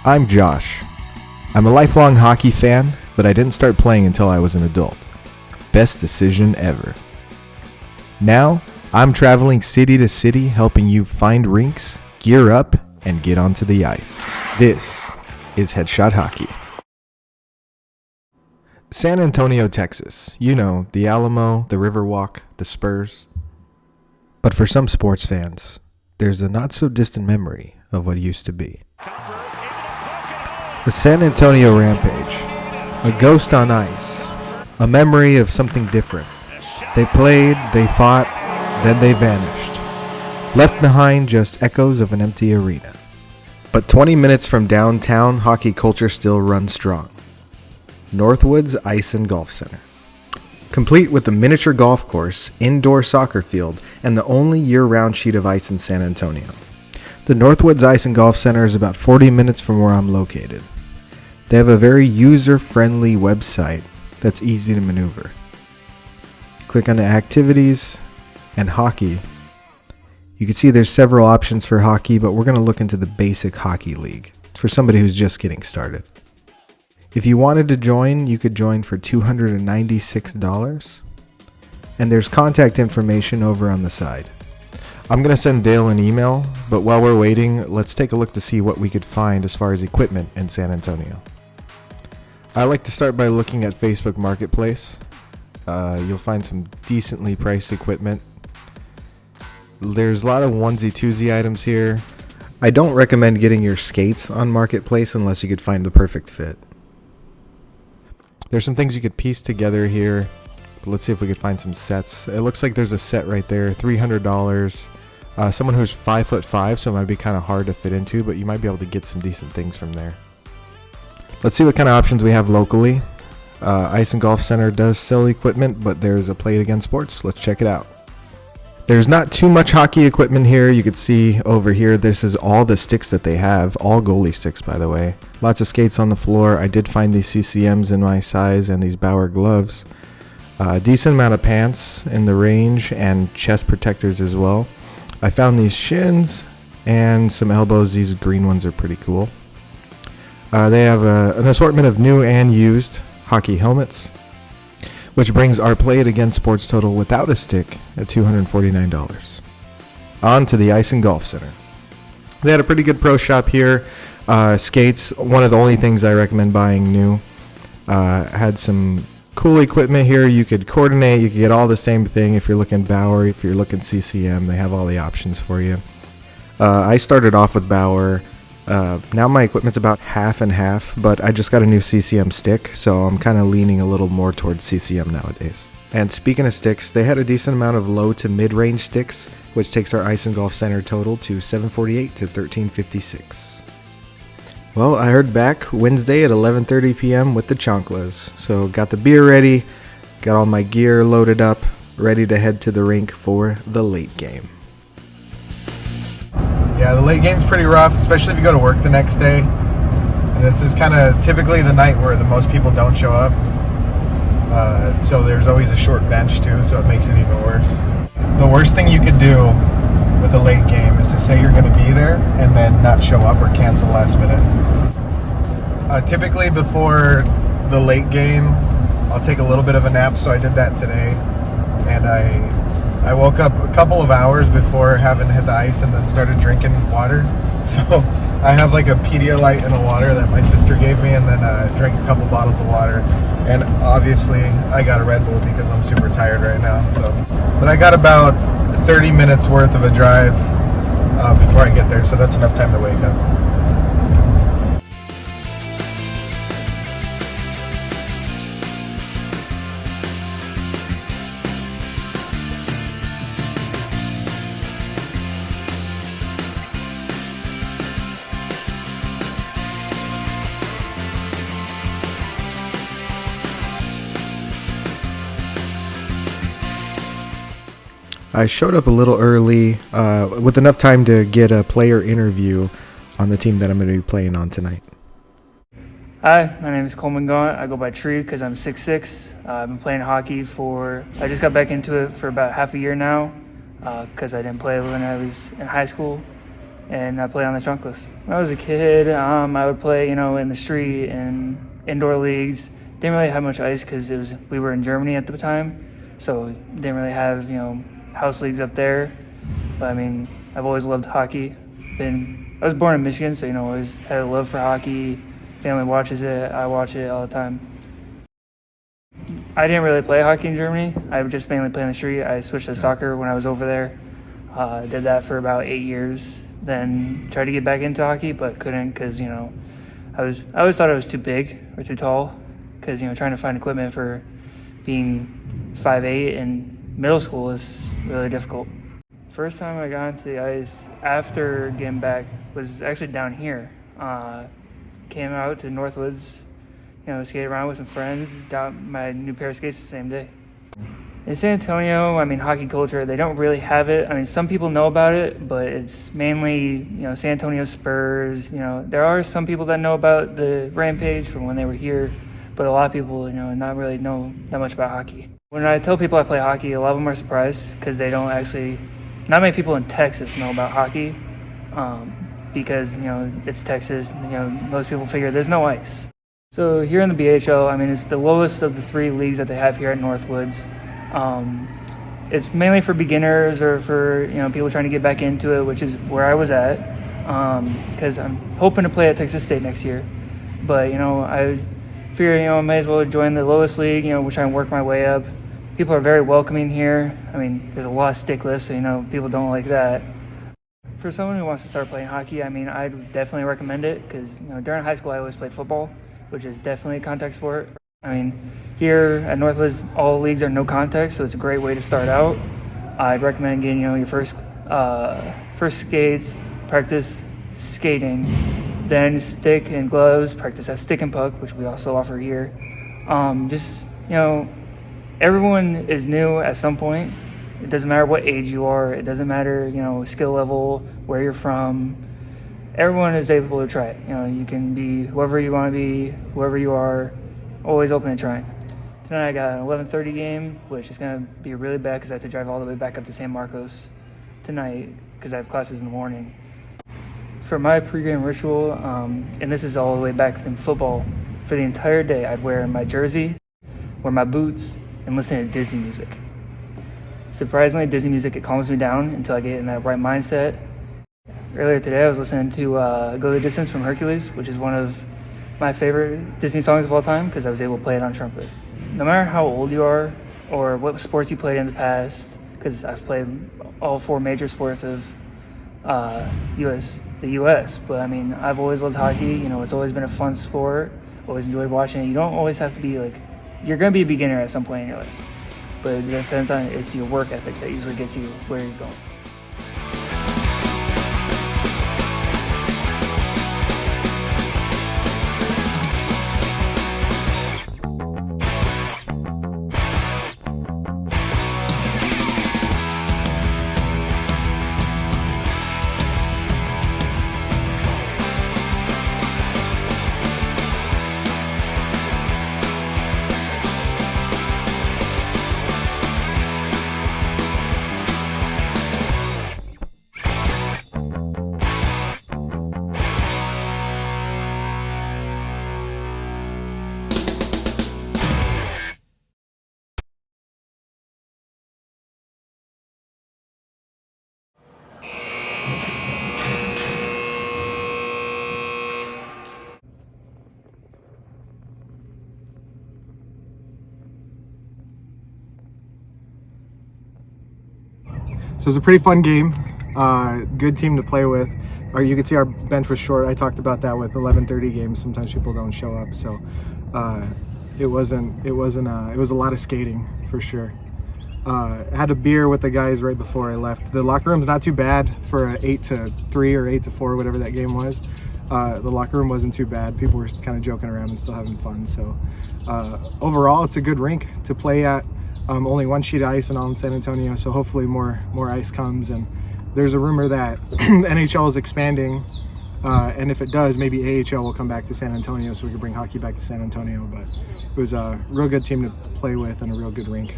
I'm Josh. I'm a lifelong hockey fan, but I didn't start playing until I was an adult. Best decision ever. Now, I'm traveling city to city helping you find rinks, gear up, and get onto the ice. This is Headshot Hockey. San Antonio, Texas. You know, the Alamo, the Riverwalk, the Spurs. But for some sports fans, there's a not-so-distant memory of what used to be. The San Antonio Rampage. A ghost on ice. A memory of something different. They played, they fought, then they vanished. Left behind just echoes of an empty arena. But 20 minutes from downtown, hockey culture still runs strong. Northwoods Ice and Golf Center. Complete with a miniature golf course, indoor soccer field, and the only year-round sheet of ice in San Antonio. The Northwoods Ice and Golf Center is about 40 minutes from where I'm located. They have a very user-friendly website that's easy to maneuver. Click on the activities and hockey. You can see there's several options for hockey, but we're going to look into the basic hockey league for somebody who's just getting started. If you wanted to join, you could join for $296. And there's contact information over on the side. I'm going to send Dale an email, but while we're waiting, let's take a look to see what we could find as far as equipment in San Antonio. I like to start by looking at Facebook Marketplace. You'll find some decently priced equipment. There's a lot of onesie-twosie items here. I don't recommend getting your skates on Marketplace unless you could find the perfect fit. There's some things you could piece together here. But let's see if we could find some sets. It looks like there's a set right there, $300. Someone who's 5'5", so it might be kind of hard to fit into, but you might be able to get some decent things from there. Let's see what kind of options we have locally. Ice and Golf Center does sell equipment, but there's a Play It Again Sports. Let's check it out. There's not too much hockey equipment here. You can see over here, this is all the sticks that they have. All goalie sticks, by the way. Lots of skates on the floor. I did find these CCMs in my size and these Bauer gloves. A decent amount of pants in the range and chest protectors as well. I found these shins and some elbows. These green ones are pretty cool. They have an assortment of new and used hockey helmets, which brings our Play It Again Sports total without a stick at $249. On to the Ice and Golf Center. They had a pretty good pro shop here. Skates, one of the only things I recommend buying new. Had some cool equipment here. You could coordinate. You could get all the same thing if you're looking Bauer, if you're looking CCM. They have all the options for you. I started off with Bauer. Now my equipment's about half and half, but I just got a new CCM stick, so I'm kind of leaning a little more towards CCM nowadays. And speaking of sticks, they had a decent amount of low to mid-range sticks, which takes our Ice and Golf Center total to $748 to $1356. Well, I heard back Wednesday at 11:30 p.m. with the chanclas, so got the beer ready, got all my gear loaded up, ready to head to the rink for the late game. Yeah, the late game's pretty rough, especially if you go to work the next day. And this is kind of typically the night where the most people don't show up. So there's always a short bench too, so it makes it even worse. The worst thing you could do with a late game is to say you're going to be there and then not show up or cancel last minute. Typically before the late game, I'll take a little bit of a nap, so I did that today. And I woke up a couple of hours before having hit the ice and then started drinking water. So I have like a Pedialyte and a water that my sister gave me, and then drank a couple bottles of water. And obviously I got a Red Bull because I'm super tired right now. But I got about 30 minutes worth of a drive before I get there, so that's enough time to wake up. I showed up a little early with enough time to get a player interview on the team that I'm going to be playing on tonight. Hi, my name is Coleman Gaunt. I go by Tree because I'm 6'6". I've been playing hockey I just got back into it for about half a year now because I didn't play when I was in high school. and I play on the trunkless. When I was a kid, I would play, in the street and indoor leagues. Didn't really have much ice because we were in Germany at the time, so didn't really have house leagues up there. But I mean, I've always loved hockey. I was born in Michigan, so always had a love for hockey. Family watches it. I watch it all the time. I didn't really play hockey in Germany. I would just mainly play on the street. I switched to soccer when I was over there. Did that for about 8 years. Then tried to get back into hockey, but couldn't because I always thought I was too big or too tall. Because trying to find equipment for being 5'8" in middle school is really difficult. First time I got into the ice after getting back was actually down here. Came out to Northwoods, skated around with some friends, got my new pair of skates the same day. In San Antonio, hockey culture, they don't really have it. Some people know about it, but it's mainly, San Antonio Spurs. There are some people that know about the Rampage from when they were here, but a lot of people, not really know that much about hockey. When I tell people I play hockey, a lot of them are surprised because they don't actually, not many people in Texas know about hockey because, it's Texas. Most people figure there's no ice. So here in the BHL, it's the lowest of the 3 leagues that they have here at Northwoods. It's mainly for beginners or for people trying to get back into it, which is where I was at, because I'm hoping to play at Texas State next year. But I figure I may as well join the lowest league. We'll try and work my way up. People are very welcoming here. There's a lot of stick lifts, so people don't like that. For someone who wants to start playing hockey, I'd definitely recommend it because during high school I always played football, which is definitely a contact sport. Here at Northwoods, all leagues are no contact, so it's a great way to start out. I'd recommend getting, your first skates, practice skating, then stick and gloves, practice at stick and puck, which we also offer here. Everyone is new at some point. It doesn't matter what age you are. It doesn't matter, skill level, where you're from. Everyone is able to try it. You can be whoever you want to be, whoever you are, always open to trying. Tonight I got an 11:30 game, which is going to be really bad because I have to drive all the way back up to San Marcos tonight because I have classes in the morning. For my pregame ritual, and this is all the way back in football, for the entire day I'd wear my jersey, wear my boots, and listen to Disney music. Surprisingly, Disney music, it calms me down until I get in that right mindset. Earlier today, I was listening to Go the Distance from Hercules, which is one of my favorite Disney songs of all time because I was able to play it on trumpet. No matter how old you are or what sports you played in the past, because I've played all 4 major sports of the U.S., but I've always loved hockey. It's always been a fun sport. Always enjoyed watching it. You don't always have to be you're going to be a beginner at some point in your life. But it depends on, it's your work ethic that usually gets you where you're going. So it was a pretty fun game. Good team to play with. You can see our bench was short. I talked about that with 11:30 games. Sometimes people don't show up, so it was a lot of skating for sure. I had a beer with the guys right before I left. The locker room's not too bad for a 8-3 or 8-4, whatever that game was. The locker room wasn't too bad. People were kind of joking around and still having fun. So overall, it's a good rink to play at. Only 1 sheet of ice and all in San Antonio, so hopefully more ice comes. And there's a rumor that NHL is expanding, and if it does, maybe AHL will come back to San Antonio so we can bring hockey back to San Antonio. But it was a real good team to play with and a real good rink.